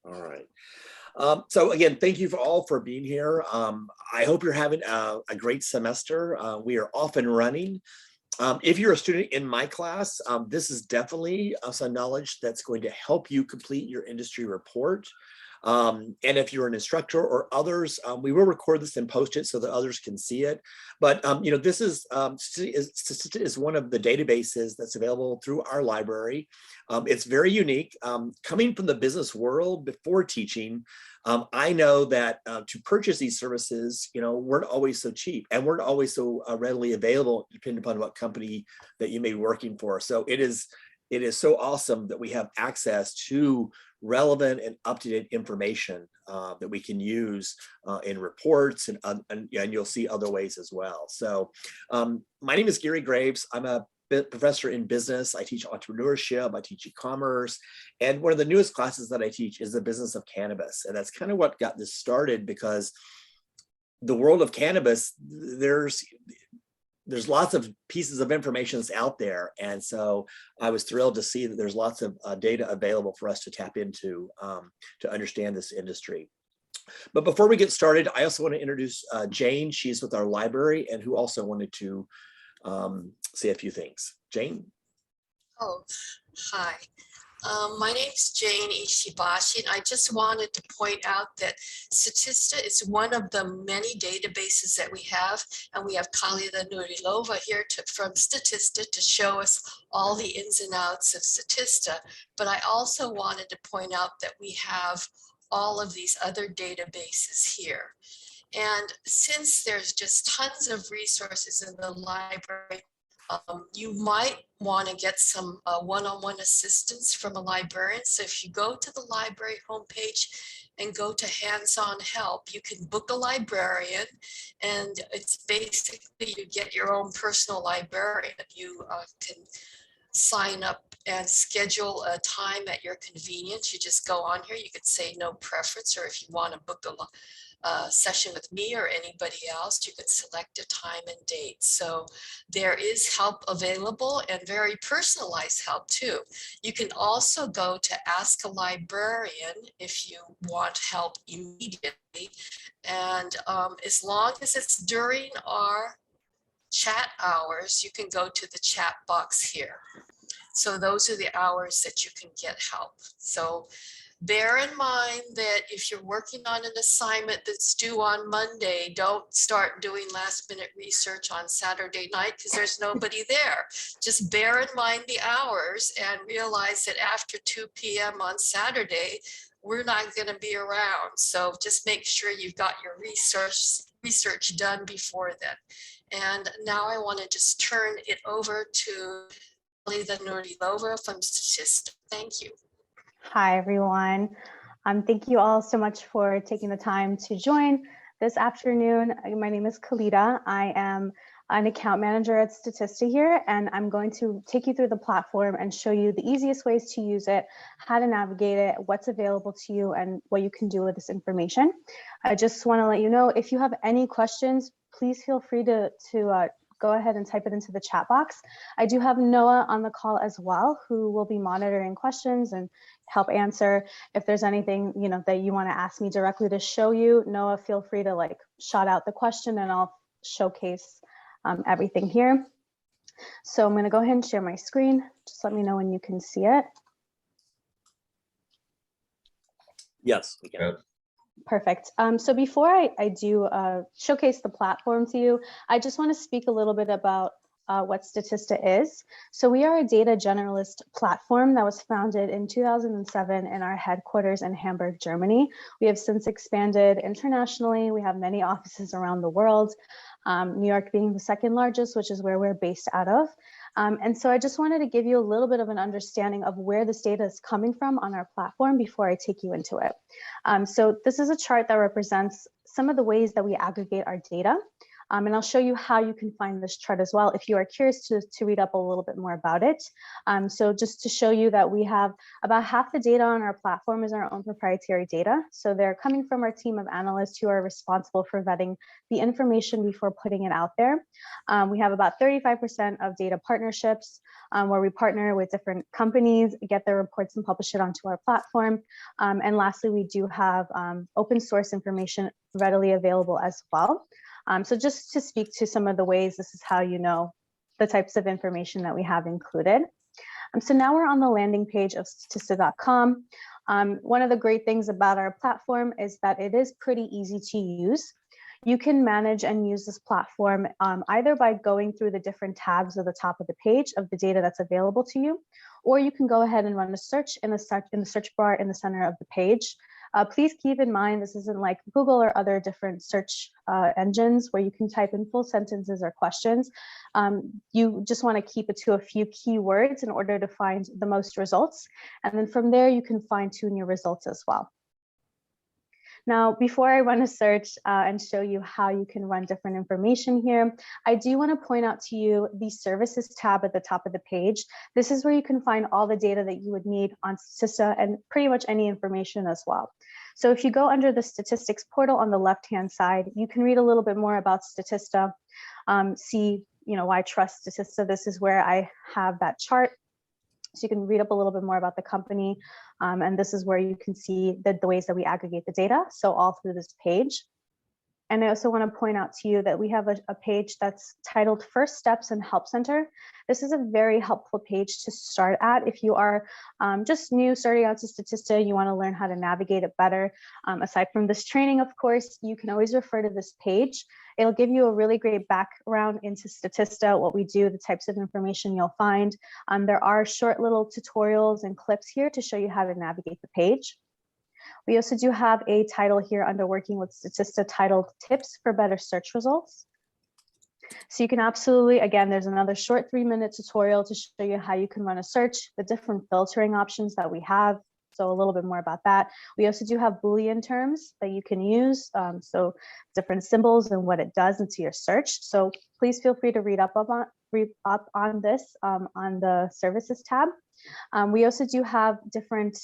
All right. So again, thank you all for being here. I hope you're having a great semester. We are off and running. If you're a student in my class, this is definitely some knowledge that's going to help you complete your industry report. And if you're an instructor or others, we will record this and post it so that others can see it. But this is one of the databases that's available through our library. It's very unique. Coming from the business world before teaching, I know that to purchase these services, weren't always so cheap and weren't always so readily available, depending upon what company that you may be working for. So it is so awesome that we have access to relevant and up-to-date information that we can use in reports, and you'll see other ways as well. So my name is Gary Graves. I'm a professor in business. I teach entrepreneurship, I teach e-commerce, and one of the newest classes that I teach is the business of cannabis. And that's kind of what got this started, because the world of cannabis, there's lots of pieces of information that's out there. And so I was thrilled to see that there's lots of data available for us to tap into to understand this industry. But before we get started, I also want to introduce Jane. She's with our library and who also wanted to say a few things. Jane? Oh, hi. My name is Jane Ishibashi, and I just wanted to point out that Statista is one of the many databases that we have, and we have Khalida Nurilova here from Statista to show us all the ins and outs of Statista. But I also wanted to point out that we have all of these other databases here. And since there's just tons of resources in the library, you might want to get some one-on-one assistance from a librarian. So if you go to the library homepage and go to hands-on help, you can book a librarian, and it's basically you get your own personal librarian. You can sign up and schedule a time at your convenience. You just go on here, you could say no preference, or if you want to book a session with me or anybody else, you can select a time and date. So there is help available, and very personalized help too. You can also go to Ask a Librarian if you want help immediately. And as long as it's during our chat hours, you can go to the chat box here. So those are the hours that you can get help. So bear in mind that if you're working on an assignment that's due on Monday, don't start doing last minute research on Saturday night because there's nobody there. Just bear in mind the hours and realize that after 2 p.m. on Saturday, we're not going to be around. So just make sure you've got your research done before then. And now I want to just turn it over to Khalida Nurilova from Statista. Thank you. Hi, everyone. Thank you all so much for taking the time to join this afternoon. My name is Khalida. I am an account manager at Statista here, and I'm going to take you through the platform and show you the easiest ways to use it, how to navigate it, what's available to you, and what you can do with this information. I just want to let you know, if you have any questions, please feel free to go ahead and type it into the chat box. I do have Noah on the call as well, who will be monitoring questions and help answer. If there's anything that you want to ask me directly to show you, Noah, feel free to shout out the question and I'll showcase everything here. So I'm going to go ahead and share my screen. Just let me know when you can see it. Yes, we can. Perfect. So before I do showcase the platform to you, I just want to speak a little bit about what Statista is. So we are a data generalist platform that was founded in 2007 in our headquarters in Hamburg, Germany. We have since expanded internationally. We have many offices around the world, New York being the second largest, which is where we're based out of. And so I just wanted to give you a little bit of an understanding of where this data is coming from on our platform before I take you into it. So this is a chart that represents some of the ways that we aggregate our data. And I'll show you how you can find this chart as well if you are curious to read up a little bit more about it. So just to show you that we have about half the data on our platform is our own proprietary data. So they're coming from our team of analysts who are responsible for vetting the information before putting it out there. We have about 35% of data partnerships where we partner with different companies, get their reports and publish it onto our platform. And lastly, we do have open source information readily available as well. So just to speak to some of the ways, this is how you know the types of information that we have included. So now we're on the landing page of statista.com. One of the great things about our platform is that it is pretty easy to use. You can manage and use this platform either by going through the different tabs at the top of the page of the data that's available to you, or you can go ahead and run a search in the search bar in the center of the page. Please keep in mind, this isn't like Google or other different search engines where you can type in full sentences or questions. You just want to keep it to a few keywords in order to find the most results. And then from there, you can fine tune your results as well. Now, before I run a search and show you how you can run different information here, I do want to point out to you the services tab at the top of the page. This is where you can find all the data that you would need on Statista and pretty much any information as well. So if you go under the statistics portal on the left-hand side, you can read a little bit more about Statista, see, why I trust Statista. This is where I have that chart. So you can read up a little bit more about the company. And this is where you can see the ways that we aggregate the data. So all through this page. And I also want to point out to you that we have a page that's titled First Steps and Help Center. This is a very helpful page to start at if you are just new starting out to Statista, you want to learn how to navigate it better. Aside from this training, of course, you can always refer to this page. It'll give you a really great background into Statista, what we do, the types of information you'll find. There are short little tutorials and clips here to show you how to navigate the page. We also do have a title here under Working with Statista titled Tips for Better Search Results. So you can absolutely, again, there's another short 3-minute tutorial to show you how you can run a search, the different filtering options that we have. So a little bit more about that. We also do have Boolean terms that you can use. So different symbols and what it does into your search. So please feel free to read up on this on the services tab. We also do have different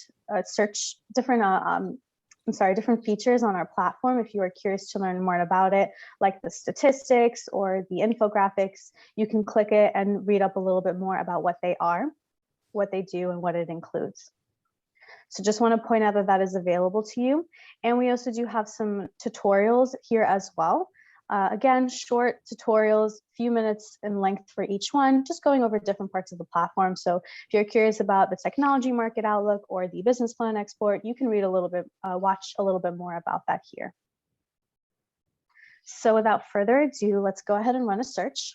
different features on our platform. If you are curious to learn more about it, like the statistics or the infographics, you can click it and read up a little bit more about what they are, what they do, and what it includes. So just want to point out that that is available to you. And we also do have some tutorials here as well. Again, short tutorials, few minutes in length for each one, just going over different parts of the platform. So if you're curious about the technology market outlook or the business plan export, you can read a little bit, watch a little bit more about that here. So without further ado, let's go ahead and run a search.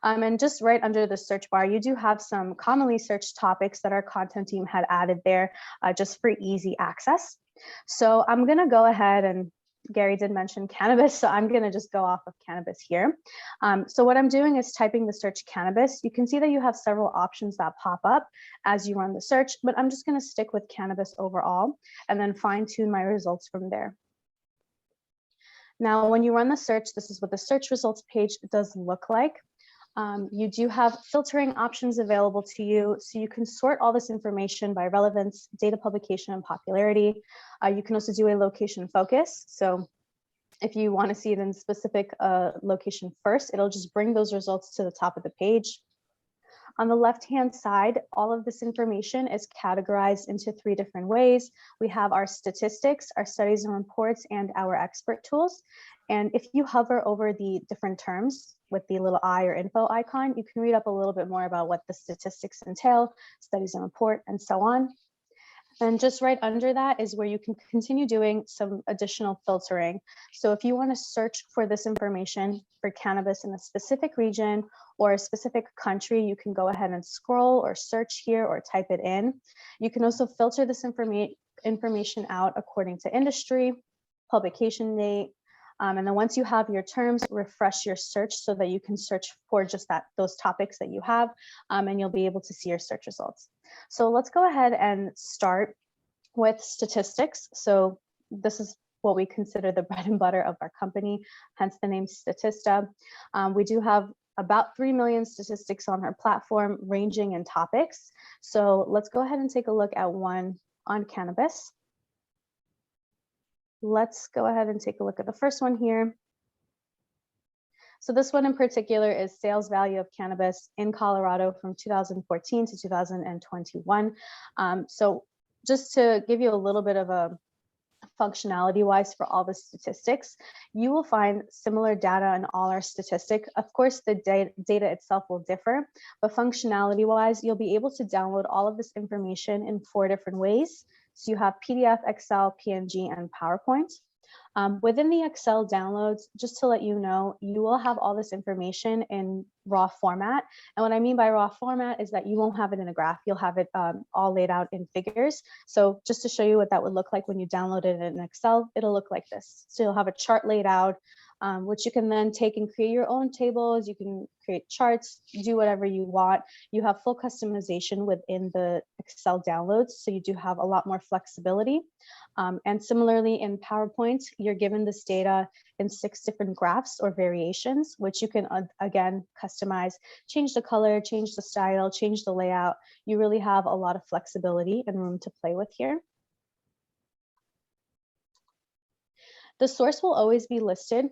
And just right under the search bar, you do have some commonly searched topics that our content team had added there just for easy access. So I'm going to go ahead, and Gary did mention cannabis, so I'm going to just go off of cannabis here. So what I'm doing is typing the search cannabis. You can see that you have several options that pop up as you run the search, but I'm just going to stick with cannabis overall and then fine tune my results from there. Now, when you run the search, this is what the search results page does look like. You do have filtering options available to you, so you can sort all this information by relevance, data publication, and popularity. You can also do a location focus. So if you want to see it in specific location first, it'll just bring those results to the top of the page. On the left-hand side, all of this information is categorized into 3 different ways. We have our statistics, our studies and reports, and our expert tools. And if you hover over the different terms with the little I or info icon, you can read up a little bit more about what the statistics entail, studies and report, and so on. And just right under that is where you can continue doing some additional filtering. So if you want to search for this information for cannabis in a specific region or a specific country, you can go ahead and scroll or search here or type it in. You can also filter this information out according to industry, publication date, and then once you have your terms, refresh your search so that you can search for just those topics that you have, and you'll be able to see your search results. So let's go ahead and start with statistics. So this is what we consider the bread and butter of our company, hence the name Statista. We do have about 3 million statistics on our platform, ranging in topics. So let's go ahead and take a look at one on cannabis. Let's go ahead and take a look at the first one here. So this one in particular is sales value of cannabis in Colorado from 2014 to 2021. So just to give you a little bit of a functionality wise for all the statistics, you will find similar data in all our statistics. Of course, the data itself will differ, but functionality wise, you'll be able to download all of this information in 4 different ways. So you have PDF, Excel, PNG, and PowerPoint. Within the Excel downloads, just to let you know, you will have all this information in raw format. And what I mean by raw format is that you won't have it in a graph. You'll have it all laid out in figures. So just to show you what that would look like when you download it in Excel, it'll look like this. So you'll have a chart laid out, which you can then take and create your own tables. You can create charts, do whatever you want. You have full customization within the Excel downloads, so you do have a lot more flexibility. And similarly in PowerPoint, you're given this data in 6 different graphs or variations, which you can again customize, change the color, change the style, change the layout. You really have a lot of flexibility and room to play with here. The source will always be listed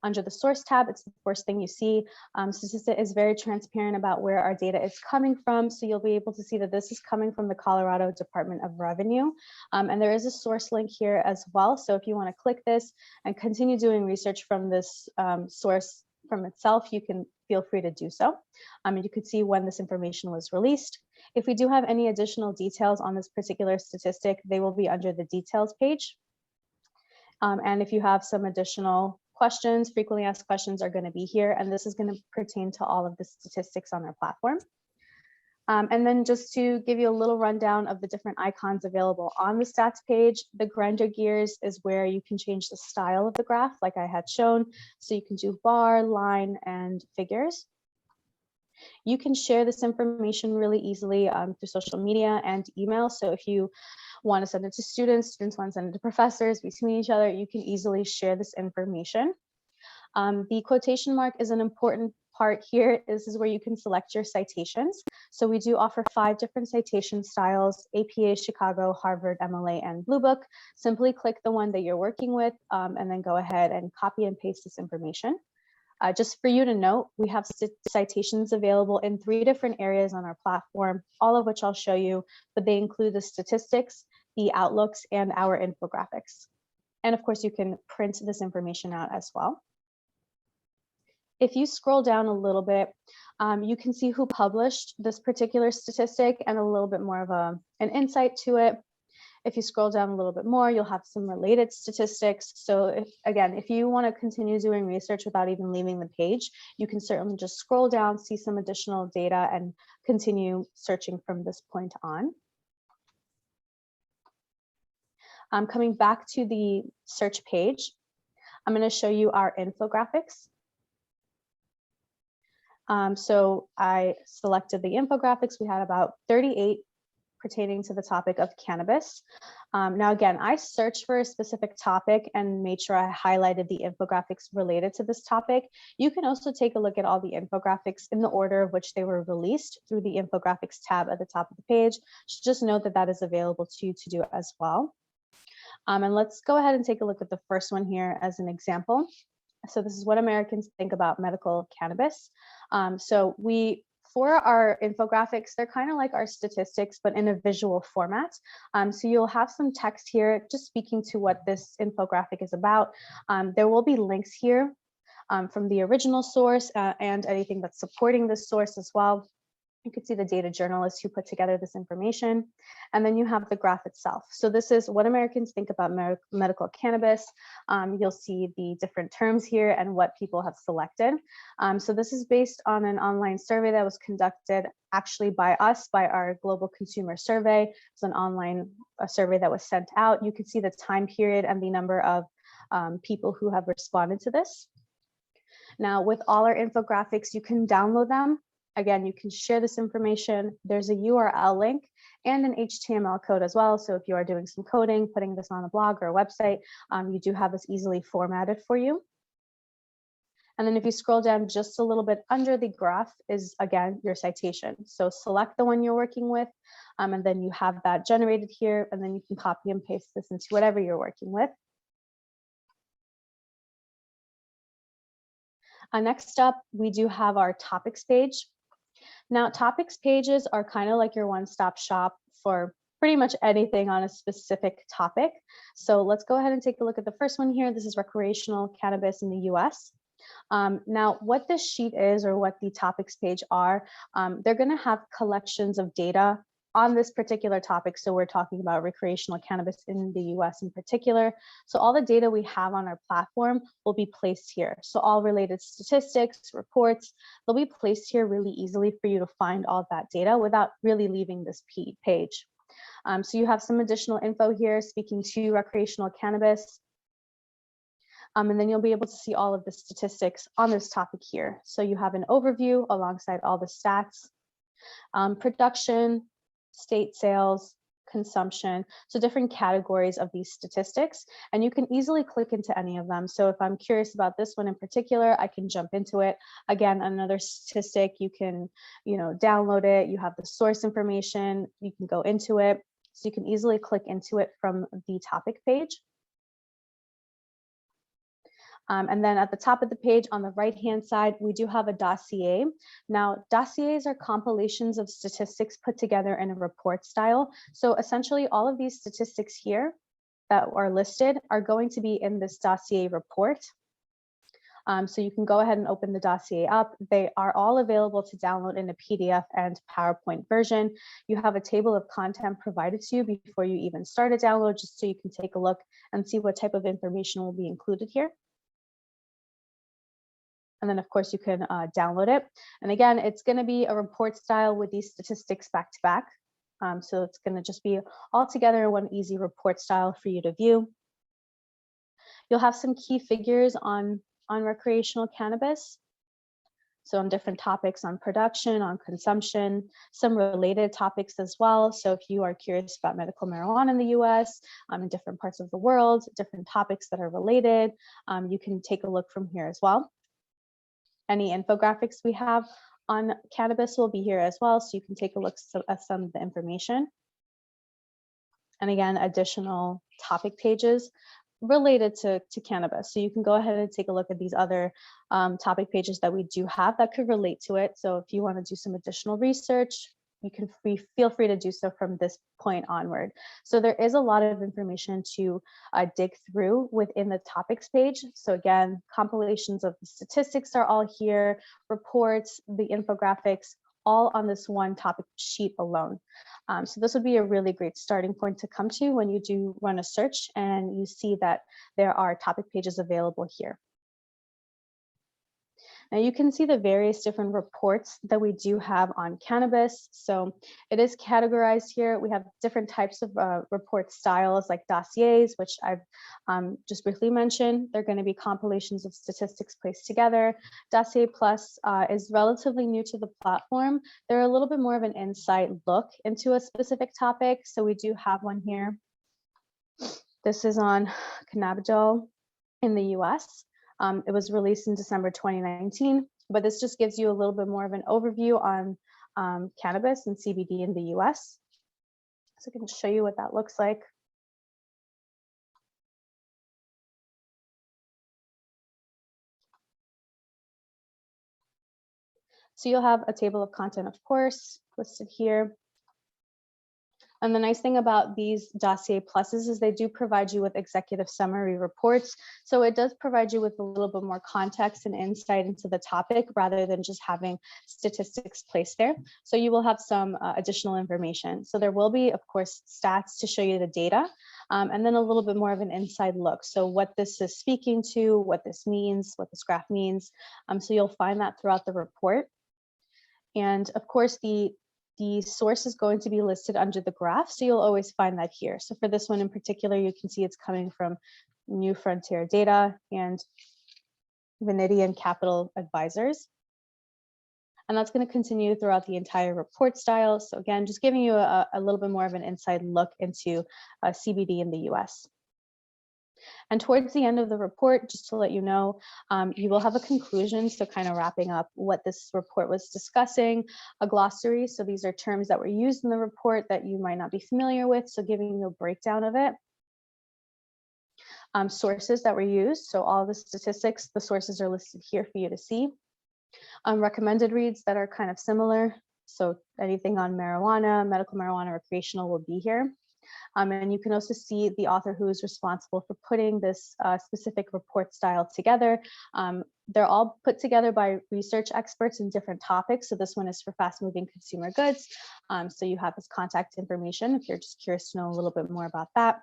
under the source tab. It's the first thing you see. Statista is very transparent about where our data is coming from. So you'll be able to see that this is coming from the Colorado Department of Revenue. And there is a source link here as well. So if you want to click this and continue doing research from this source from itself, you can feel free to do so. You could see when this information was released. If we do have any additional details on this particular statistic, they will be under the details page. And if you have some additional questions, frequently asked questions are going to be here, and this is going to pertain to all of the statistics on our platform. And then just to give you a little rundown of the different icons available on the stats page, the grinder gears is where you can change the style of the graph, like I had shown. So you can do bar, line, and figures. You can share this information really easily through social media and email. So if you want to send it to students want to send it to professors between each other, you can easily share this information. The quotation mark is an important part here. This is where you can select your citations. So we do offer 5 different citation styles: APA, Chicago, Harvard, MLA, and Blue Book. Simply click the one that you're working with and then go ahead and copy and paste this information. Just for you to note, we have citations available in 3 different areas on our platform, all of which I'll show you, but they include the statistics, the outlooks, and our infographics. And of course, you can print this information out as well. If you scroll down a little bit, you can see who published this particular statistic and a little bit more of an insight to it. If you scroll down a little bit more, you'll have some related statistics. So if you want to continue doing research without even leaving the page, you can certainly just scroll down, see some additional data, and continue searching from this point on. Coming back to the search page, I'm going to show you our infographics. So I selected the infographics. We had about 38 pertaining to the topic of cannabis. Now, again, I searched for a specific topic and made sure I highlighted the infographics related to this topic. You can also take a look at all the infographics in the order of which they were released through the infographics tab at the top of the page. Just note that that is available to you to do as well. And let's go ahead and take a look at the first one here as an example. So this is what Americans think about medical cannabis. For our infographics, they're kind of like our statistics, but in a visual format. So you'll have some text here just speaking to what this infographic is about. There will be links here from the original source and anything that's supporting this source as well. You could see the data journalists who put together this information. And then you have the graph itself. So this is what Americans think about medical cannabis. You'll see the different terms here and what people have selected. So this is based on an online survey that was conducted actually by us, by our global consumer survey. It's an online survey that was sent out. You can see the time period and the number of people who have responded to this. Now, with all our infographics, you can download them Again, you can share this information. There's a URL link and an HTML code as well. So if you are doing some coding, putting this on a blog or a website, you do have this easily formatted for you. And then if you scroll down just a little bit under the graph is, again, your citation. So select the one you're working with, and then you have that generated here, and then you can copy and paste this into whatever you're working with. Next up, we do have our topics page. Now, topics pages are kind of like your one-stop shop for pretty much anything on a specific topic. So let's go ahead and take a look at the first one here. This is recreational cannabis in the US. Now, what this sheet is, or what the topics page are, they're going to have collections of data on this particular topic. So we're talking about recreational cannabis in the US in particular. So all the data we have on our platform will be placed here. So all related statistics, reports, they'll be placed here really easily for you to find all that data without really leaving this page. So you have some additional info here speaking to recreational cannabis. And then you'll be able to see all of the statistics on this topic here. So you have an overview alongside all the stats, production, state sales, consumption, so different categories of these statistics, and you can easily click into any of them. So if I'm curious about this one in particular, I can jump into it. Again, another statistic, you can, download it. You have the source information, you can go into it. So you can easily click into it from the topic page. And then at the top of the page on the right-hand side, we do have a dossier. Now, dossiers are compilations of statistics put together in a report style. So essentially, all of these statistics here that are listed are going to be in this dossier report. So you can go ahead and open the dossier up. They are all available to download in a PDF and PowerPoint version. You have a table of content provided to you before you even start a download, just so you can take a look and see what type of information will be included here. And then, of course, you can download it. And again, it's going to be a report style with these statistics back to back. So it's going to just be all together in one easy report style for you to view. You'll have some key figures on recreational cannabis. So on different topics on production, on consumption, some related topics as well. So if you are curious about medical marijuana in the US, in different parts of the world, different topics that are related, you can take a look from here as well. Any infographics we have on cannabis will be here as well, so you can take a look at some of the information. And again, additional topic pages related to cannabis. So you can go ahead and take a look at these other topic pages that we do have that could relate to it. So if you want to do some additional research, you can feel free to do so from this point onward. So there is a lot of information to dig through within the topics page. So again, compilations of the statistics are all here, reports, the infographics, all on this one topic sheet alone. So this would be a really great starting point to come to when you do run a search and you see that there are topic pages available here. Now you can see the various different reports that we do have on cannabis. So it is categorized here. We have different types of report styles like dossiers, which I've just briefly mentioned. They're going to be compilations of statistics placed together. Dossier Plus is relatively new to the platform. They're a little bit more of an inside look into a specific topic. So we do have one here. This is on cannabidiol in the US. It was released in December 2019, but this just gives you a little bit more of an overview on cannabis and CBD in the US. So I can show you what that looks like. So you'll have a table of content, of course, listed here. And the nice thing about these Dossier Pluses is they do provide you with executive summary reports. So it does provide you with a little bit more context and insight into the topic rather than just having statistics placed there. So you will have some additional information. So there will be, of course, stats to show you the data, and then a little bit more of an inside look. So what this is speaking to, what this means, what this graph means. So you'll find that throughout the report. And of course, the source is going to be listed under the graph, so you'll always find that here. So for this one in particular, you can see it's coming from New Frontier Data and Vanadian Capital Advisors. And that's going to continue throughout the entire report style. So again, just giving you a little bit more of an inside look into CBD in the US. And towards the end of the report, just to let you know, you will have a conclusion. So kind of wrapping up what this report was discussing, a glossary. So these are terms that were used in the report that you might not be familiar with. So giving you a breakdown of it. Sources that were used. So all the statistics, the sources are listed here for you to see. Recommended reads that are kind of similar. So anything on marijuana, medical marijuana, recreational will be here. And you can also see the author who is responsible for putting this specific report style together. They're all put together by research experts in different topics. So this one is for fast-moving consumer goods. So you have his contact information if you're just curious to know a little bit more about that.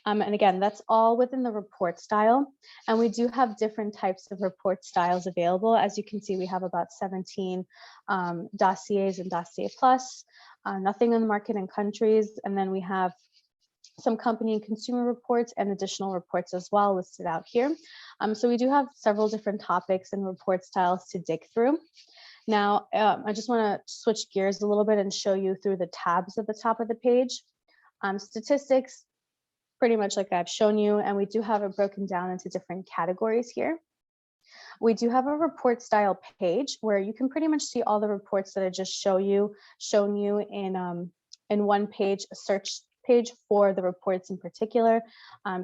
And again, that's all within the report style. And we do have different types of report styles available. As you can see, we have about 17 dossiers and Dossier Plus, nothing on the market and countries. And then we have some company and consumer reports and additional reports as well listed out here. So we do have several different topics and report styles to dig through. Now, I just want to switch gears a little bit and show you through the tabs at the top of the page. Statistics, pretty much like I've shown you, and we do have it broken down into different categories here. We do have a report style page where you can pretty much see all the reports that I just shown you in one page, a search page for the reports in particular.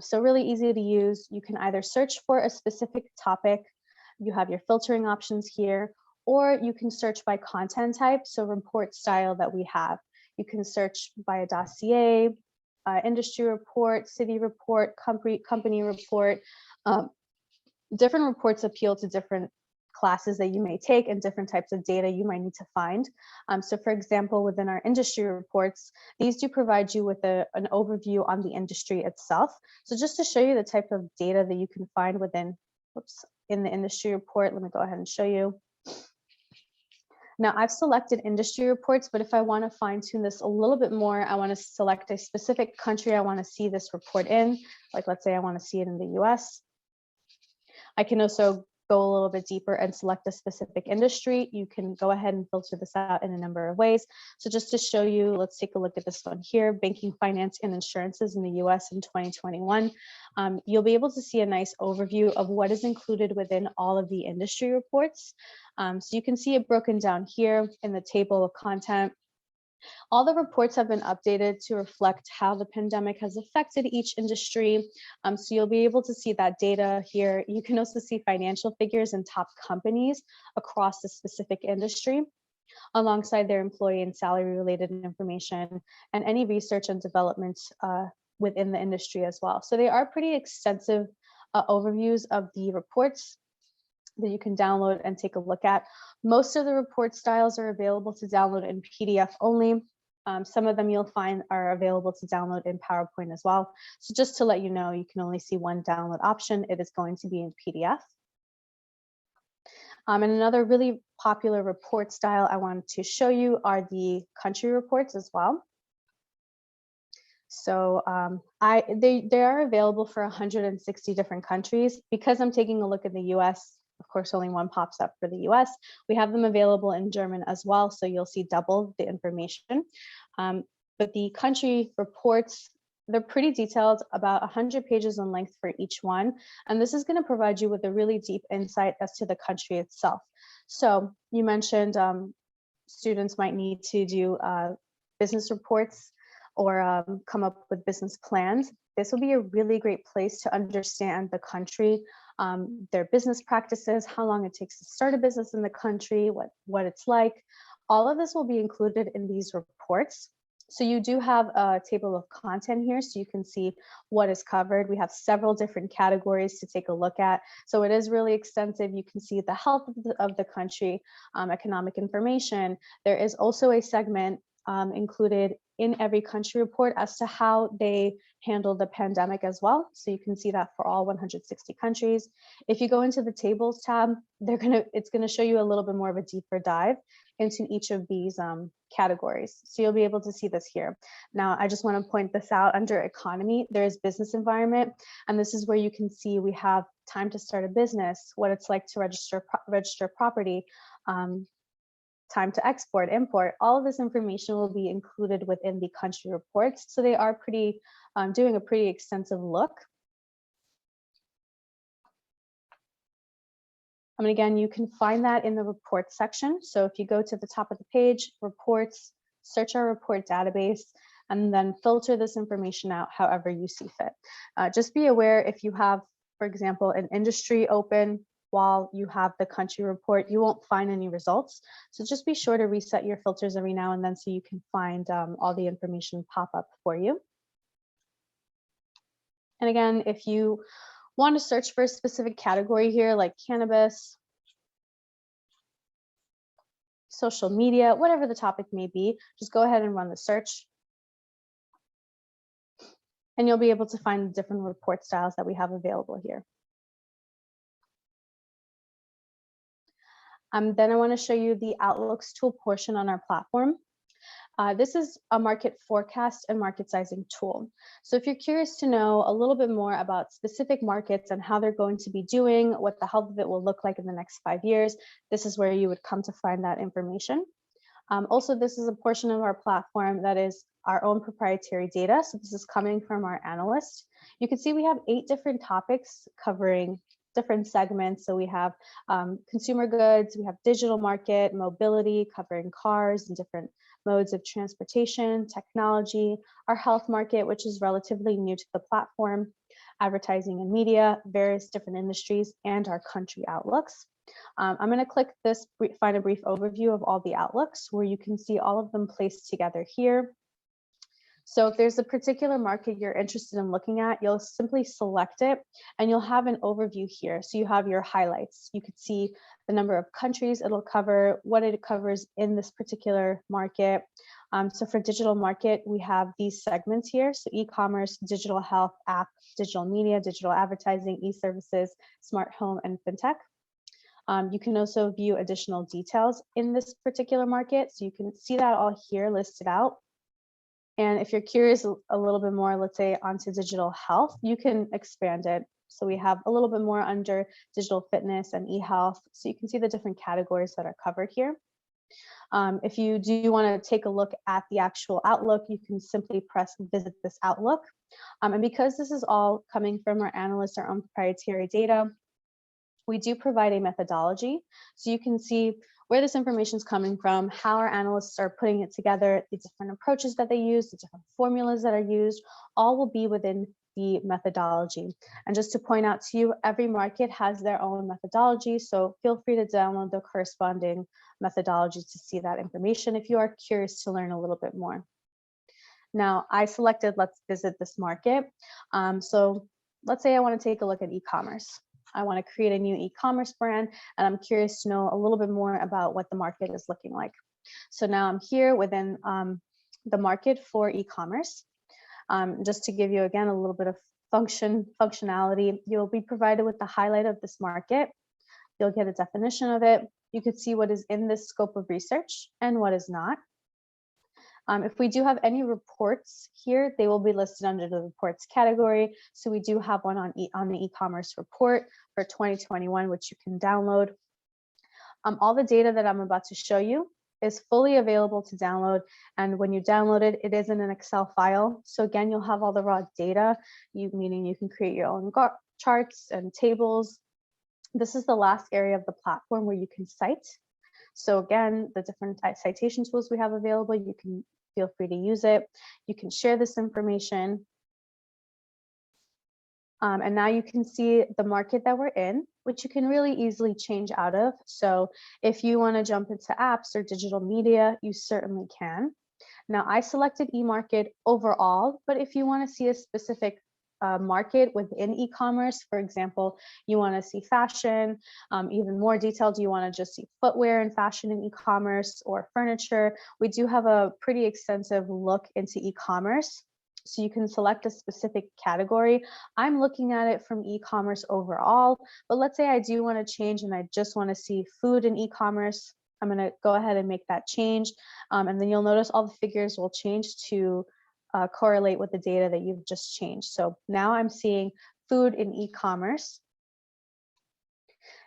So really easy to use. You can either search for a specific topic, you have your filtering options here, or you can search by content type, so report style that we have. You can search by a dossier, industry report, city report, company report. Different reports appeal to different classes that you may take and different types of data you might need to find. So for example, within our industry reports, these do provide you with an overview on the industry itself. So just to show you the type of data that you can find within, in the industry report, let me go ahead and show you. Now I've selected industry reports, but if I want to fine tune this a little bit more, I want to select a specific country I want to see this report in. Like let's say I want to see it in the US. I can also go a little bit deeper and select a specific industry. You can go ahead and filter this out in a number of ways. So just to show you, let's take a look at this one here, banking, finance, and insurances in the US in 2021. You'll be able to see a nice overview of what is included within all of the industry reports. So you can see it broken down here in the table of content. All the reports have been updated to reflect how the pandemic has affected each industry. So you'll be able to see that data here. You can also see financial figures and top companies across the specific industry, alongside their employee and salary related information and any research and development within the industry as well. So they are pretty extensive overviews of the reports that you can download and take a look at. Most of the report styles are available to download in PDF only. Some of them you'll find are available to download in PowerPoint as well. So just to let you know, you can only see one download option. It is going to be in PDF. And another really popular report style I wanted to show you are the country reports as well. So they are available for 160 different countries. Because I'm taking a look at the US, of course, only one pops up for the US. We have them available in German as well, so you'll see double the information. But the country reports, they're pretty detailed, about 100 pages in length for each one. And this is going to provide you with a really deep insight as to the country itself. So you mentioned students might need to do business reports or come up with business plans. This will be a really great place to understand the country, their business practices, how long it takes to start a business in the country, what it's like. All of this will be included in these reports. So you do have a table of content here, so you can see what is covered. We have several different categories to take a look at. So it is really extensive. You can see the health of the country, economic information. There is also a segment included in every country report as to how they handle the pandemic as well. So you can see that for all 160 countries. If you go into the tables tab, it's gonna show you a little bit more of a deeper dive into each of these categories. So you'll be able to see this here. Now, I just want to point this out. Under economy, there is business environment, and this is where you can see we have time to start a business, what it's like to register property, time to export, import. All of this information will be included within the country reports. So they are doing a pretty extensive look. And again, you can find that in the report section. So if you go to the top of the page, reports, search our report database, and then filter this information out however you see fit. Just be aware if you have, for example, an industry open while you have the country report, you won't find any results. So just be sure to reset your filters every now and then so you can find all the information pop up for you. And again, if you want to search for a specific category here, like cannabis, social media, whatever the topic may be, just go ahead and run the search. And you'll be able to find the different report styles that we have available here. Then I want to show you the Outlooks tool portion on our platform. This is a market forecast and market sizing tool. So if you're curious to know a little bit more about specific markets and how they're going to be doing, what the health of it will look like in the next 5 years, this is where you would come to find that information. Also, this is a portion of our platform that is our own proprietary data. So this is coming from our analyst. You can see we have 8 different topics covering different segments. So we have consumer goods, we have digital market, mobility, covering cars and different modes of transportation, technology, our health market, which is relatively new to the platform, advertising and media, various different industries, and our country outlooks. I'm going to click this, find a brief overview of all the outlooks where you can see all of them placed together here. So if there's a particular market you're interested in looking at, you'll simply select it and you'll have an overview here. So you have your highlights. You could see the number of countries it'll cover, what it covers in this particular market. So for digital market, we have these segments here. So e-commerce, digital health, app, digital media, digital advertising, e-services, smart home, and fintech. You can also view additional details in this particular market. So you can see that all here listed out. And if you're curious a little bit more, let's say onto digital health, you can expand it. So we have a little bit more under digital fitness and e-health. So you can see the different categories that are covered here. If you do want to take a look at the actual Outlook, you can simply press visit this Outlook. And because this is all coming from our analysts, our own proprietary data, we do provide a methodology. So you can see where this information is coming from, how our analysts are putting it together, the different approaches that they use, the different formulas that are used, all will be within the methodology. And just to point out to you, every market has their own methodology, so feel free to download the corresponding methodology to see that information if you are curious to learn a little bit more. Now, I selected let's visit this market. So let's say I want to take a look at e-commerce. I want to create a new e-commerce brand, and I'm curious to know a little bit more about what the market is looking like. So now I'm here within the market for e-commerce. Just to give you, again, a little bit of functionality, you'll be provided with the highlight of this market. You'll get a definition of it. You could see what is in this scope of research and what is not. If we do have any reports here, they will be listed under the reports category. So we do have one on the e-commerce report for 2021, which you can download. All the data that I'm about to show you is fully available to download. And when you download it, it is in an Excel file. So again, you'll have all the raw data, meaning you can create your own charts and tables. This is the last area of the platform where you can cite. So again, the different citation tools we have available, you can feel free to use it. You can share this information. And now you can see the market that we're in, which you can really easily change out of. So if you want to jump into apps or digital media, you certainly can. Now I selected e-market overall, but if you want to see a specific market within e-commerce. For example, you want to see fashion, even more detailed, you want to just see footwear and fashion in e-commerce or furniture. We do have a pretty extensive look into e-commerce. So you can select a specific category. I'm looking at it from e-commerce overall, but let's say I do want to change and I just want to see food in e-commerce. I'm going to go ahead and make that change. And then you'll notice all the figures will change to correlate with the data that you've just changed. So now I'm seeing food in e-commerce.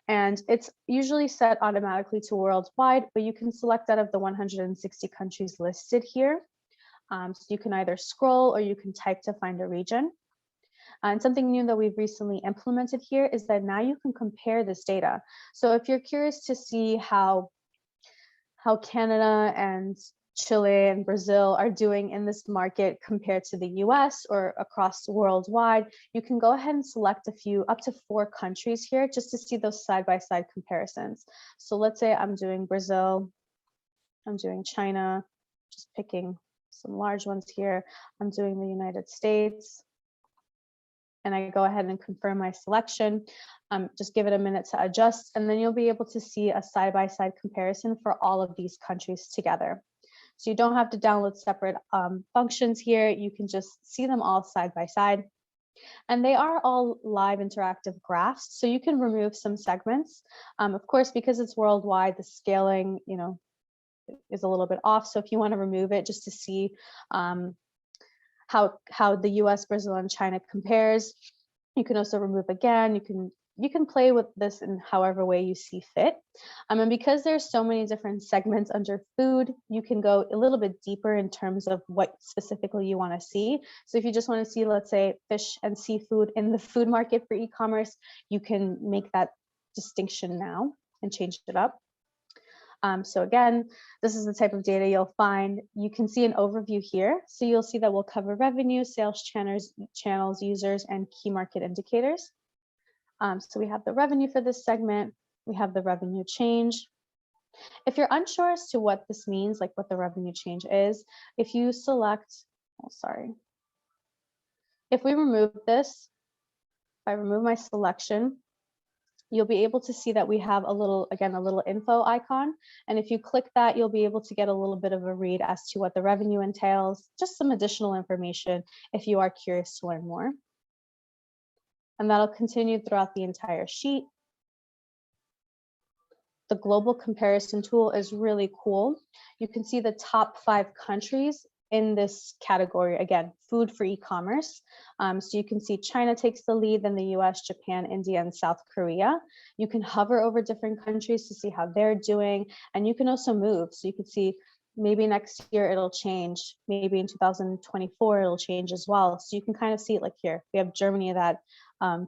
And it's usually set automatically to worldwide, but you can select out of the 160 countries listed here. So you can either scroll or you can type to find a region. And something new that we've recently implemented here is that now you can compare this data. So if you're curious to see how Canada and Chile and Brazil are doing in this market compared to the US or across worldwide, you can go ahead and select a few, up to 4 countries here, just to see those side-by-side comparisons. So let's say I'm doing Brazil, I'm doing China, just picking some large ones here. I'm doing the United States, and I go ahead and confirm my selection. Just give it a minute to adjust, and then you'll be able to see a side-by-side comparison for all of these countries together. So you don't have to download separate functions here. You can just see them all side by side. And they are all live interactive graphs, so you can remove some segments. Of course, because it's worldwide, the scaling, is a little bit off. So if you want to remove it just to see how the US, Brazil, and China compares, you can also remove again. You can play with this in however way you see fit. And because there's so many different segments under food, you can go a little bit deeper in terms of what specifically you want to see. So if you just want to see, let's say, fish and seafood in the food market for e-commerce, you can make that distinction now and change it up. So again, this is the type of data you'll find. You can see an overview here. So you'll see that we'll cover revenue, sales channels, users, and key market indicators. So we have the revenue for this segment. We have the revenue change. If you're unsure as to what this means, like what the revenue change is, if you select, if we remove this, if I remove my selection, you'll be able to see that we have a little info icon. And if you click that, you'll be able to get a little bit of a read as to what the revenue entails, just some additional information if you are curious to learn more. And that'll continue throughout the entire sheet. The global comparison tool is really cool. You can see the top 5 countries in this category, again, food for e-commerce. So you can see China takes the lead, then the US, Japan, India, and South Korea. You can hover over different countries to see how they're doing, and you can also move. So you can see maybe next year it'll change, maybe in 2024 it'll change as well. So you can kind of see it like here. We have Germany that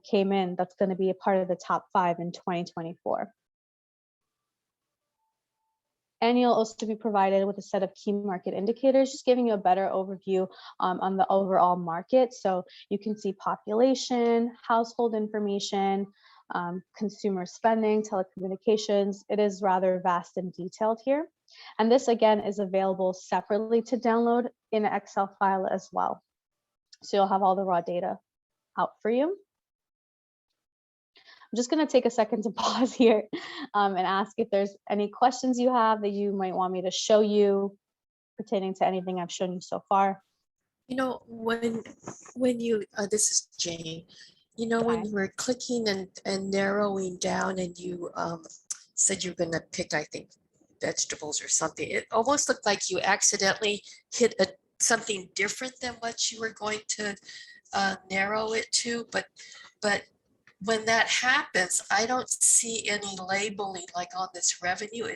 came in, that's going to be a part of the top 5 in 2024. And you'll also be provided with a set of key market indicators, just giving you a better overview on the overall market. So you can see population, household information, consumer spending, telecommunications. It is rather vast and detailed here. And this, again, is available separately to download in an Excel file as well. So you'll have all the raw data out for you. I'm just going to take a second to pause here and ask if there's any questions you have that you might want me to show you pertaining to anything I've shown you so far. When you, this is Jane, when you were clicking and narrowing down and you said you're going to pick, I think, vegetables or something, it almost looked like you accidentally hit something different than what you were going to narrow it to, but when that happens, I don't see any labeling like on this revenue.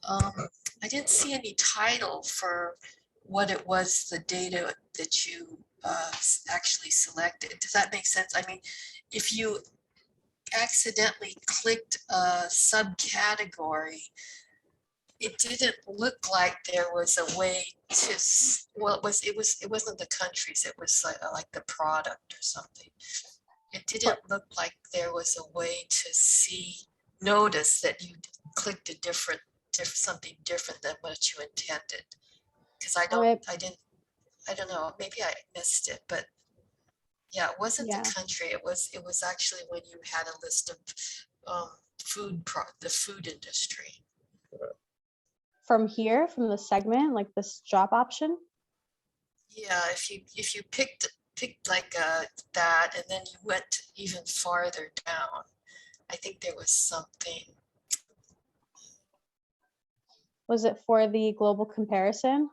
I didn't see any title for what it was, the data that you actually selected. Does that make sense? I mean, if you accidentally clicked a subcategory, it didn't look like there was a way to, well, it wasn't the countries, it was like the product or something. It didn't look like there was a way to notice that you clicked a something different than what you intended. Because I don't know, maybe I missed it, but Yeah, it wasn't Yeah. the country. It was actually when you had a list of the food industry. From here, from the segment, like this drop option. Yeah, if you picked like that, and then you went even farther down, I think there was something. Was it for the global comparison?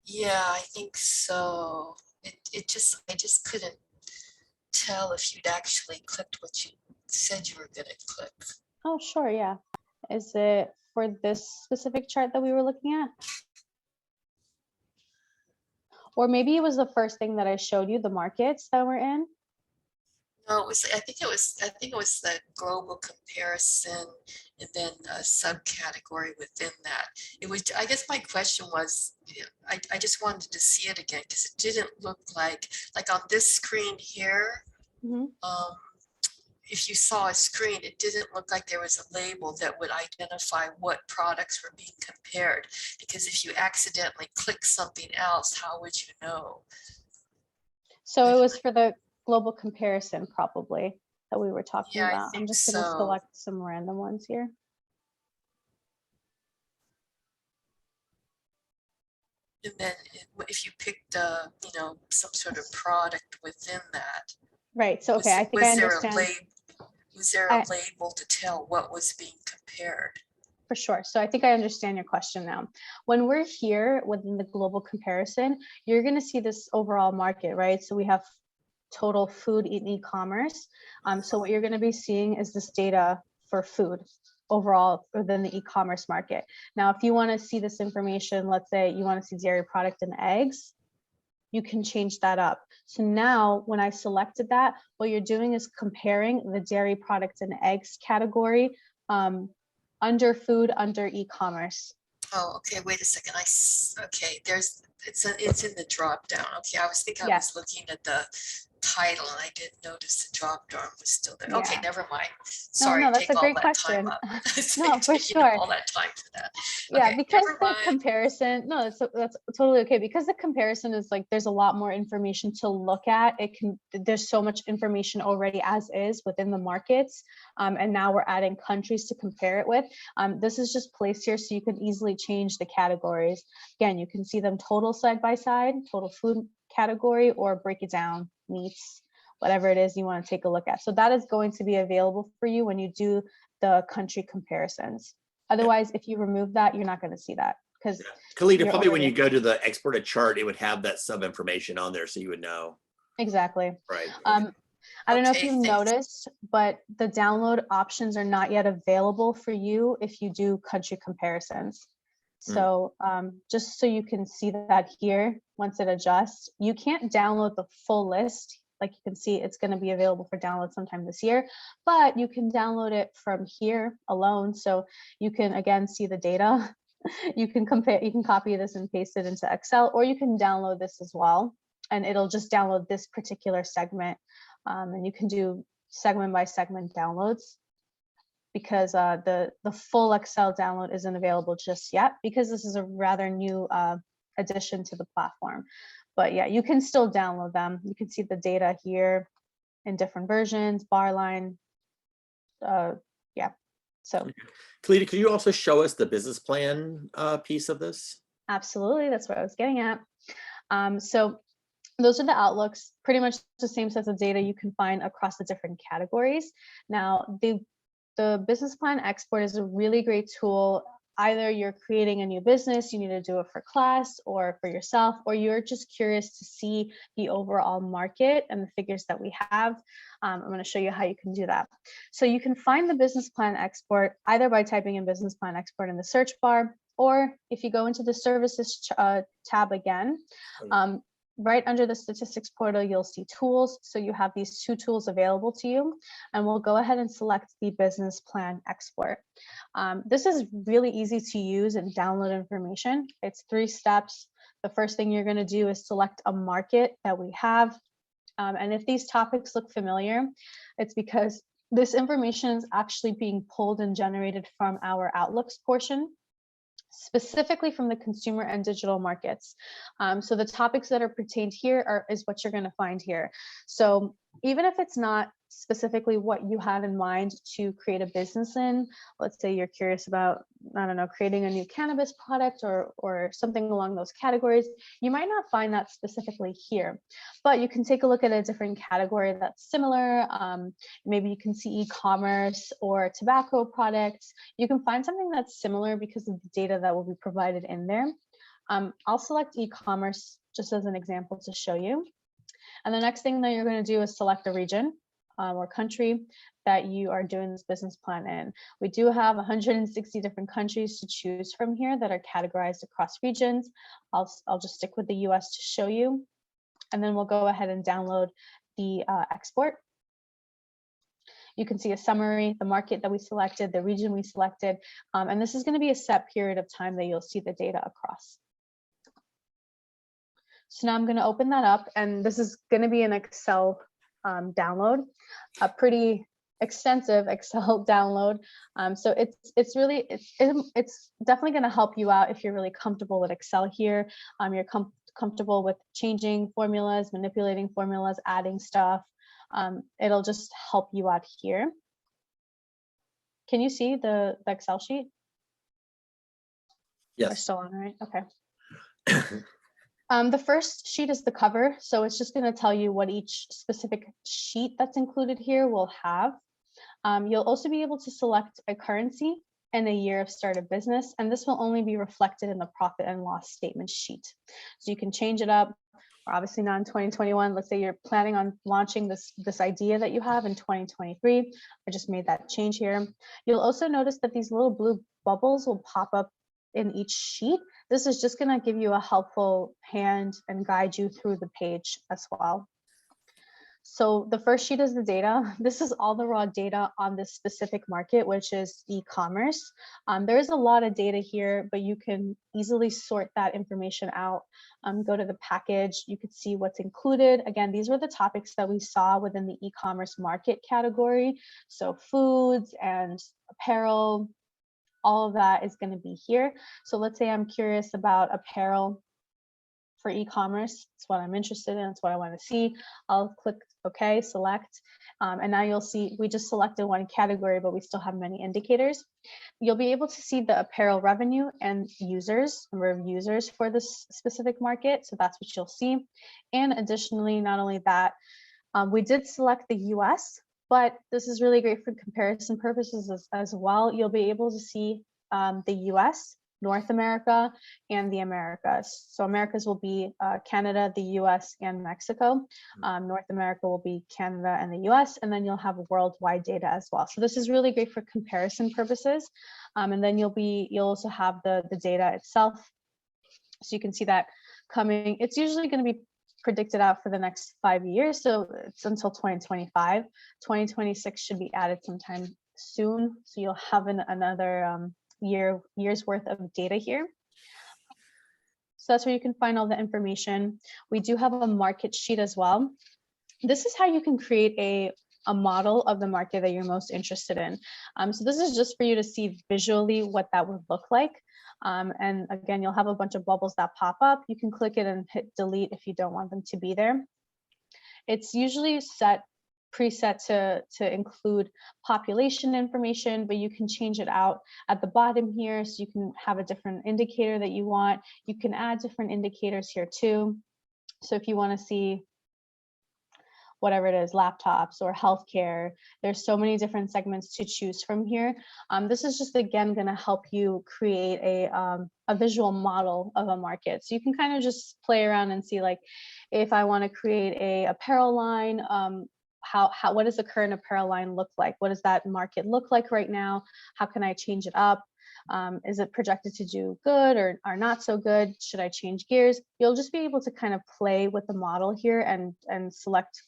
Yeah, I think so. I just couldn't tell if you'd actually clicked what you said you were going to click. Oh, sure, yeah. Is it for this specific chart that we were looking at? Or maybe it was the first thing that I showed you, the markets that we're in. No, it was. I think it was the global comparison, and then a subcategory within that. It was. I guess my question was, I just wanted to see it again because it didn't look like on this screen here. Mm-hmm. If you saw a screen, it didn't look like there was a label that would identify what products were being compared. Because if you accidentally click something else, how would you know? So it was for the global comparison probably that we were talking Yeah, I about. I'm think just going to so. select some random ones here. And then if you picked some sort of product within that. Right. So, okay, I think I understand. Was there a label to tell what was being compared? For sure. So I think I understand your question now. When we're here within the global comparison, you're going to see this overall market, right? So we have total food in e-commerce. So what you're going to be seeing is this data for food overall within the e-commerce market. Now, if you want to see this information, let's say you want to see dairy product and eggs, you can change that up. So now when I selected that, what you're doing is comparing the dairy products and eggs category under food, under e-commerce. Oh, okay. Wait a second. Okay. It's in the drop down. Okay. I was thinking I was looking at the title and I didn't notice the drop down was still there. Yeah. Okay, never mind. Sorry, no, that's take a all great that question. time up. No, for sure. All that time for that. Yeah, Okay, because never the mind. comparison, no, that's totally okay. Because the comparison is like, there's a lot more information to look at. There's so much information already as is within the markets. And now we're adding countries to compare it with. This is just placed here so you can easily change the categories. Again, you can see them total side by side, total food category, or break it down, meats, whatever it is you want to take a look at. So that is going to be available for you when you do the country comparisons. Otherwise, if you remove that, you're not going to see that. Because Khalida, probably when you go to the export a chart, it would have that sub information on there so you would know. Exactly. Right. I don't know if you've noticed, but the download options are not yet available for you if you do country comparisons. So just so you can see that here, once it adjusts, you can't download the full list. Like you can see, it's going to be available for download sometime this year, but you can download it from here alone. So you can, again, see the data. You can compare, you can copy this and paste it into Excel, or you can download this as well. And it'll just download this particular segment. And you can do segment by segment downloads, because the full Excel download isn't available just yet, because this is a rather new addition to the platform. But yeah, you can still download them. You can see the data here in different versions, bar line. Yeah. So Khalida, could you also show us the business plan piece of this? Absolutely. That's what I was getting at. So those are the outlooks, pretty much the same sets of data you can find across the different categories. Now, the business plan export is a really great tool. Either you're creating a new business, you need to do it for class or for yourself, or you're just curious to see the overall market and the figures that we have. I'm going to show you how you can do that. So you can find the business plan export either by typing in business plan export in the search bar, or if you go into the services tab again, right under the statistics portal, you'll see tools. So you have these two tools available to you, and we'll go ahead and select the business plan export. This is really easy to use and download information. It's 3 steps. The first thing you're going to do is select a market that we have. And if these topics look familiar, it's because this information is actually being pulled and generated from our outlooks portion. specifically from the consumer and digital markets. So the topics that are pertained here is what you're going to find here. So even if it's not specifically what you have in mind to create a business in, let's say you're curious about, I don't know, creating a new cannabis product or something along those categories, you might not find that specifically here, but you can take a look at a different category that's similar. Maybe you can see e-commerce or tobacco products. You can find something that's similar because of the data that will be provided in there. I'll select e-commerce just as an example to show you. And the next thing that you're going to do is select a region or country that you are doing this business plan in. We do have 160 different countries to choose from here that are categorized across regions. I'll just stick with the US to show you. And then we'll go ahead and download the export. You can see a summary, the market that we selected, the region we selected, and this is going to be a set period of time that you'll see the data across. So now I'm going to open that up, and this is going to be an Excel download, a pretty extensive Excel download. So it's definitely going to help you out if you're really comfortable with Excel here. You're comfortable with changing formulas, manipulating formulas, adding stuff. It'll just help you out here. Can you see the Excel sheet? Yes. We're still on, right? Okay. The first sheet is the cover, so it's just going to tell you what each specific sheet that's included here will have. You'll also be able to select a currency and a year of start of business, and this will only be reflected in the profit and loss statement sheet. So you can change it up. Or obviously not in 2021. Let's say you're planning on launching this idea that you have in 2023. I just made that change here. You'll also notice that these little blue bubbles will pop up in each sheet. This is just going to give you a helpful hand and guide you through the page as well. So the first sheet is the data. This is all the raw data on this specific market, which is e-commerce. There is a lot of data here, but you can easily sort that information out. Go to the package, you could see what's included. Again, these were the topics that we saw within the e-commerce market category. So foods and apparel, all of that is going to be here. So let's say I'm curious about apparel for e-commerce. It's what I'm interested in. It's what I want to see. I'll click OK, select, and now you'll see we just selected one category, but we still have many indicators. You'll be able to see the apparel revenue and users, number of users for this specific market. So that's what you'll see. And additionally, not only that, we did select the US, but this is really great for comparison purposes as well. You'll be able to see the US, North America, and the Americas. So Americas will be Canada, the US, and Mexico. North America will be Canada and the US, and then you'll have worldwide data as well. So this is really great for comparison purposes. And then you'll also have the data itself. So you can see that coming. It's usually going to be predicted out for the next 5 years. So it's until 2025. 2026 should be added sometime soon. So you'll have another year's worth of data here. So that's where you can find all the information. We do have a market sheet as well. This is how you can create a model of the market that you're most interested in. So this is just for you to see visually what that would look like. And again, you'll have a bunch of bubbles that pop up. You can click it and hit delete if you don't want them to be there. It's usually preset to include population information, but you can change it out at the bottom here. So you can have a different indicator that you want. You can add different indicators here too. So if you want to see whatever it is, laptops or healthcare, there's so many different segments to choose from here. This is just, again, going to help you create a visual model of a market. So you can kind of just play around and see, like, if I want to create a apparel line, what does the current apparel line look like? What does that market look like right now? How can I change it up? Is it projected to do good or not so good? Should I change gears? You'll just be able to kind of play with the model here and select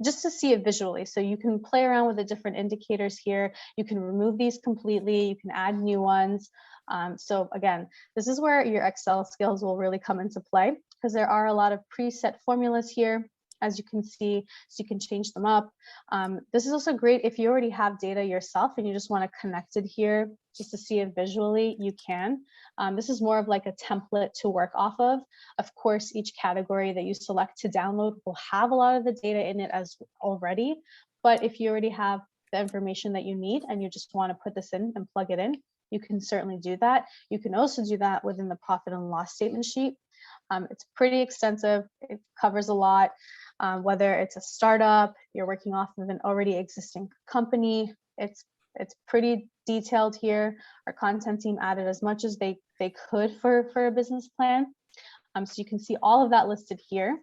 just to see it visually. So you can play around with the different indicators here. You can remove these completely. You can add new ones. So again, this is where your Excel skills will really come into play, because there are a lot of preset formulas here, as you can see, so you can change them up. This is also great if you already have data yourself and you just want to connect it here just to see it visually, you can. This is more of like a template to work off of. Of course, each category that you select to download will have a lot of the data in it as already. But if you already have the information that you need and you just want to put this in and plug it in, you can certainly do that. You can also do that within the profit and loss statement sheet. It's pretty extensive. It covers a lot, whether it's a startup, you're working off of an already existing company. It's pretty detailed here. Our content team added as much as they could for a business plan. So you can see all of that listed here,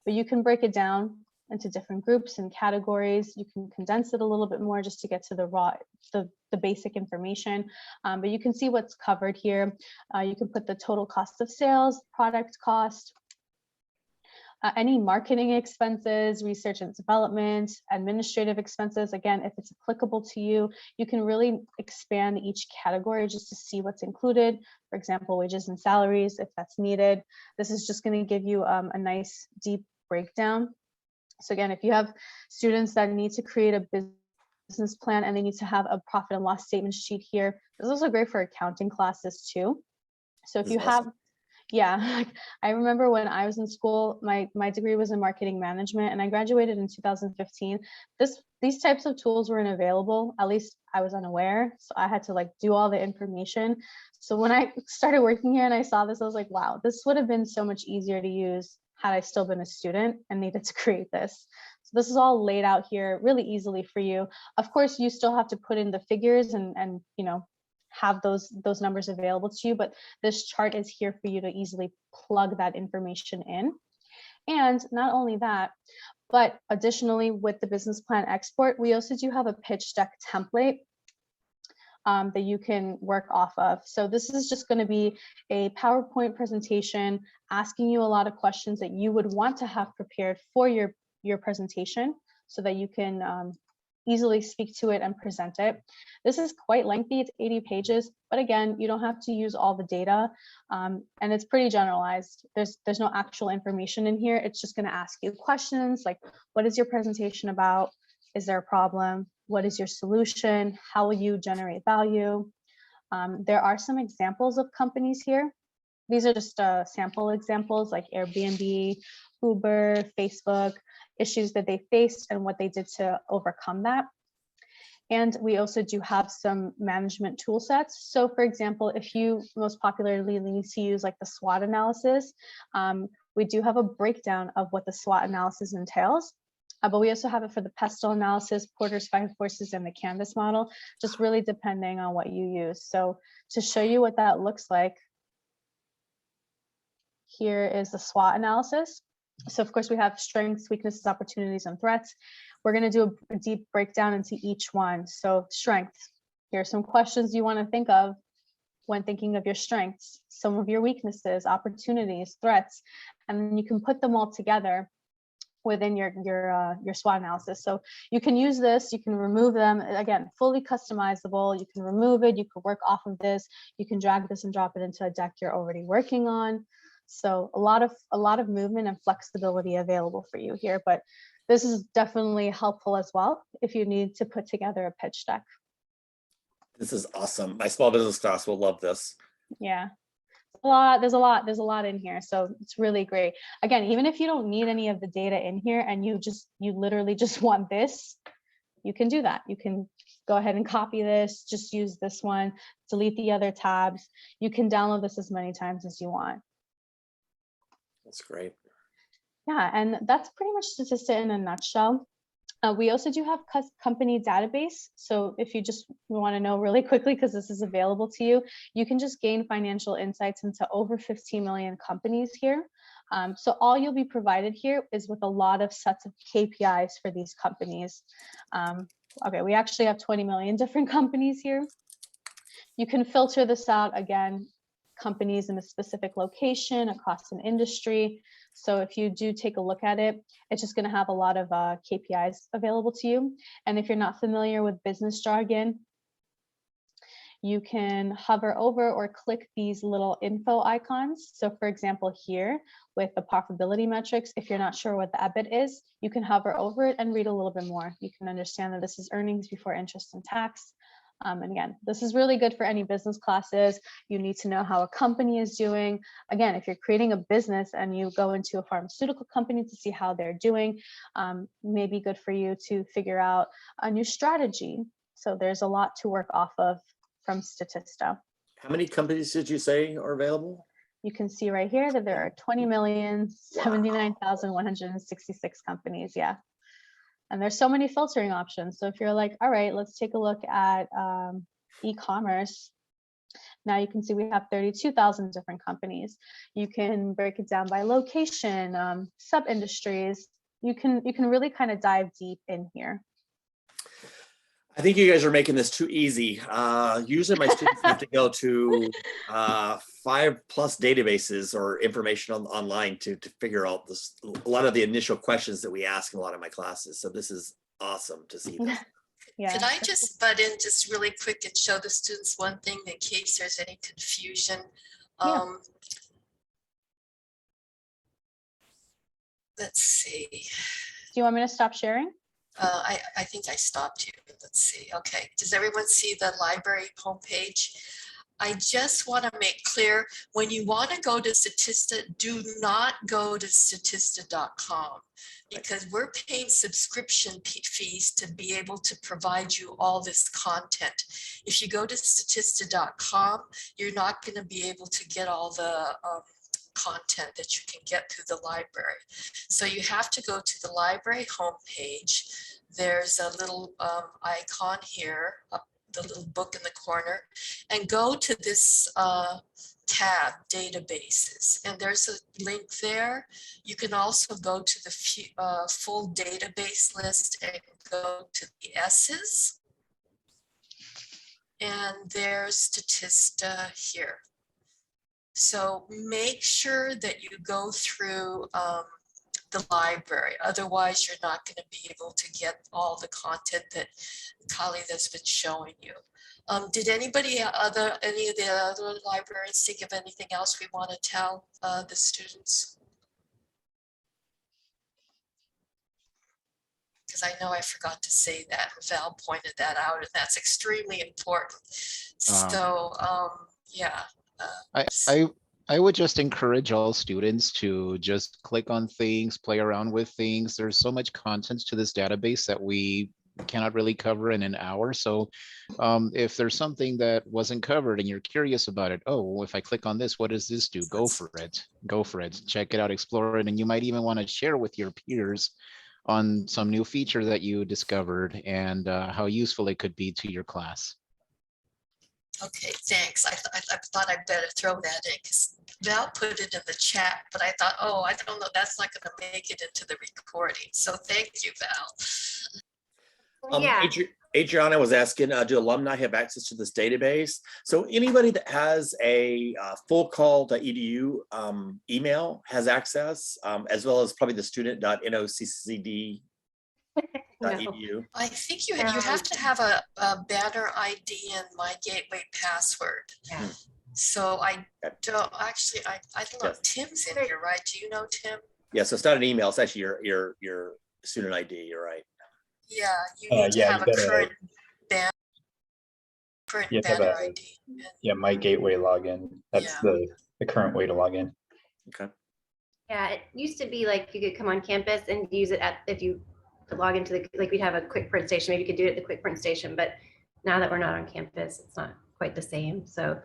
but you can break it down into different groups and categories. You can condense it a little bit more just to get to the basic information, but you can see what's covered here. You can put the total cost of sales, product cost, any marketing expenses, research and development, administrative expenses. Again, if it's applicable to you, you can really expand each category just to see what's included. For example, wages and salaries, if that's needed. This is just going to give you a nice deep breakdown. So again, if you have students that need to create a business plan and they need to have a profit and loss statement sheet here, this is also great for accounting classes too. So if you have, yeah, I remember when I was in school, my degree was in marketing management and I graduated in 2015. These types of tools weren't available, at least I was unaware. So I had to like do all the information. So when I started working here and I saw this, I was like, wow, this would have been so much easier to use had I still been a student and needed to create this. So this is all laid out here really easily for you. Of course, you still have to put in the figures and you know, have those numbers available to you, but this chart is here for you to easily plug that information in. And not only that, but additionally with the business plan export, we also do have a pitch deck template that you can work off of. So this is just going to be a PowerPoint presentation asking you a lot of questions that you would want to have prepared for your presentation so that you can easily speak to it and present it. This is quite lengthy, it's 80 pages, but again, you don't have to use all the data and it's pretty generalized. There's no actual information in here. It's just going to ask you questions like, what is your presentation about? Is there a problem? What is your solution? How will you generate value? There are some examples of companies here. These are just sample examples like Airbnb, Uber, Facebook, issues that they faced and what they did to overcome that. And we also do have some management tool sets. So for example, if you most popularly need to use like the SWOT analysis, we do have a breakdown of what the SWOT analysis entails. But we also have it for the pestle analysis, Porter's 5 forces, and the Canvas model, just really depending on what you use. So to show you what that looks like, here is the SWOT analysis. So of course we have strengths, weaknesses, opportunities, and threats. We're going to do a deep breakdown into each one. So strengths, here are some questions you want to think of when thinking of your strengths, some of your weaknesses, opportunities, threats, and then you can put them all together within your SWOT analysis. So you can use this, you can remove them, again, fully customizable. You can remove it, you can work off of this, you can drag this and drop it into a deck you're already working on. So a lot of movement and flexibility available for you here, but this is definitely helpful as well if you need to put together a pitch deck. This is awesome. My small business class will love this. Yeah. There's a lot in here, so it's really great. Again, even if you don't need any of the data in here and you literally just want this, you can do that. You can go ahead and copy this, just use this one, delete the other tabs. You can download this as many times as you want. That's great. Yeah, and that's pretty much Statista in a nutshell. We also do have company database. So if you just want to know really quickly, because this is available to you, you can just gain financial insights into over 15 million companies here. So all you'll be provided here is with a lot of sets of KPIs for these companies. Okay, we actually have 20 million different companies here. You can filter this out, again, companies in a specific location across an industry. So if you do take a look at it, it's just going to have a lot of KPIs available to you. And if you're not familiar with business jargon, you can hover over or click these little info icons. So for example, here with the profitability metrics, if you're not sure what the EBIT is, you can hover over it and read a little bit more. You can understand that this is earnings before interest and tax. And again, this is really good for any business classes. You need to know how a company is doing. Again, if you're creating a business and you go into a pharmaceutical company to see how they're doing, may be good for you to figure out a new strategy. So there's a lot to work off of from Statista. How many companies did you say are available? You can see right here that there are 20,079,166 companies. Yeah. And there's so many filtering options. So if you're like, all right, let's take a look at e-commerce. Now you can see we have 32,000 different companies. You can break it down by location, sub-industries. You can really kind of dive deep in here. I think you guys are making this too easy. Usually my students have to go to 5+ databases or information online to figure out this, a lot of the initial questions that we ask in a lot of my classes. So this is awesome to see this. Yeah. Could I just butt in just really quick and show the students one thing in case there's any confusion? Yeah. Let's see. Do you want me to stop sharing? I think I stopped you. Let's see. Okay. Does everyone see the library homepage? I just want to make clear, when you want to go to Statista, do not go to statista.com, because we're paying subscription fees to be able to provide you all this content. If you go to statista.com, you're not going to be able to get all the content that you can get through the library. So you have to go to the library homepage. There's a little icon here, the little book in the corner, and go to this tab, databases, and there's a link there. You can also go to the full database list and go to the S's, and there's Statista here. So make sure that you go through the library. Otherwise, you're not going to be able to get all the content that Khalid has been showing you. Did any of the other librarians think of anything else we want to tell the students? Because I know I forgot to say that. Val pointed that out, and that's extremely important. So, yeah. I would just encourage all students to just click on things, play around with things. There's so much content to this database that we cannot really cover in an hour. So if there's something that wasn't covered and you're curious about it, oh, well, if I click on this, what does this do? Go for it. Go for it. Check it out, explore it. And you might even want to share with your peers on some new feature that you discovered and how useful it could be to your class. Okay, thanks. I thought I'd better throw that in because Val put it in the chat, but I thought, oh, I don't know, that's not going to make it into the recording. So thank you, Val. Yeah. Adriana was asking, do alumni have access to this database? So anybody that has a fullcoll.edu email has access, as well as probably the student.noccd.edu. I think you have to have a banner ID and my gateway password. Yeah. So I don't actually, I don't know, Yes. Tim's in here, right? Do you know Tim? Yeah, so it's not an email, it's actually your student ID, you're right. Yeah, you need to have a current banner You have a- ID. Yeah, my gateway login. That's the current way to log in. Okay. Yeah, it used to be like you could come on campus and use it if you could log into the, like we'd have a quick print station, maybe you could do it at the quick print station, but now that we're not on campus, it's not quite the same. So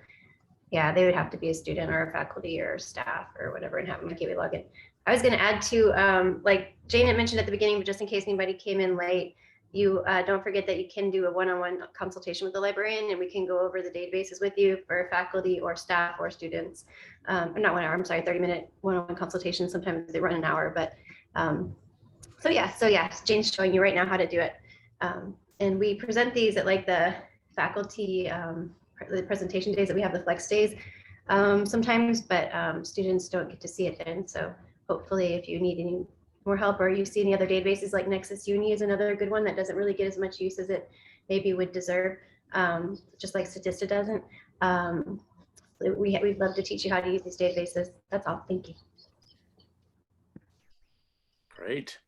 yeah, they would have to be a student or a faculty or staff or whatever and have a gateway login. I was going to add to, like Jane had mentioned at the beginning, but just in case anybody came in late, you don't forget that you can do a one-on-one consultation with the librarian, and we can go over the databases with you for faculty or staff or students. Not 1 hour, I'm sorry, 30-minute one-on-one consultation. Sometimes they run an hour, but so yeah, Jane's showing you right now how to do it. And we present these at like the faculty, the presentation days that we have, the flex days sometimes, but students don't get to see it then. So hopefully if you need any more help or you see any other databases, like Nexus Uni is another good one that doesn't really get as much use as it maybe would deserve, just like Statista doesn't. We'd love to teach you how to use these databases. That's all. Thank you. Great.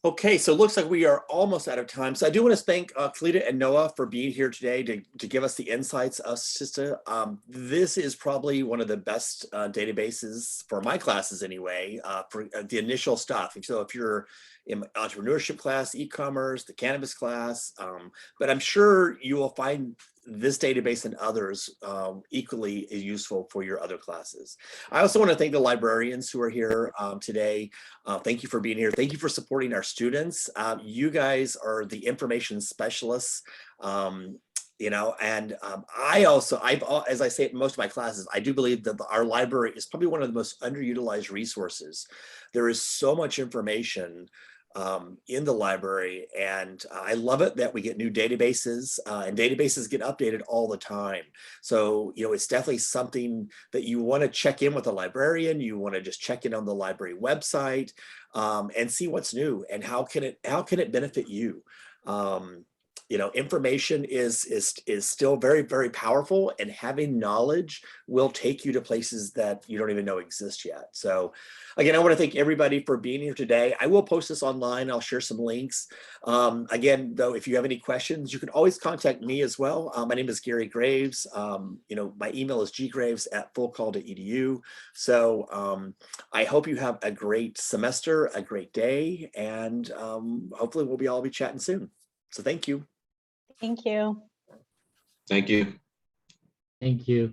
Okay, so it looks like we are almost out of time. So I do want to thank Kalita and Noah for being here today to give us the insights of Statista. This is probably one of the best databases for my classes anyway, for the initial stuff. So if you're in entrepreneurship class, e-commerce, the cannabis class, but I'm sure you will find this database and others equally useful for your other classes. I also want to thank the librarians who are here today. Thank you for being here. Thank you for supporting our students. You guys are the information specialists, you know, and as I say in most of my classes, I do believe that our library is probably one of the most underutilized resources. There is so much information in the library, and I love it that we get new databases and databases get updated all the time. So, you know, it's definitely something that you want to check in with a librarian. You want to just check in on the library website and see what's new and how can it benefit you. You know, information is still very, very powerful, and having knowledge will take you to places that you don't even know exist yet. So again, I want to thank everybody for being here today. I will post this online. I'll share some links. Again, though, if you have any questions, you can always contact me as well. My name is Gary Graves. You know, my email is ggraves@fullcoll.edu. So I hope you have a great semester, a great day, and hopefully we'll all be chatting soon. So thank you. Thank you. Thank you. Thank you.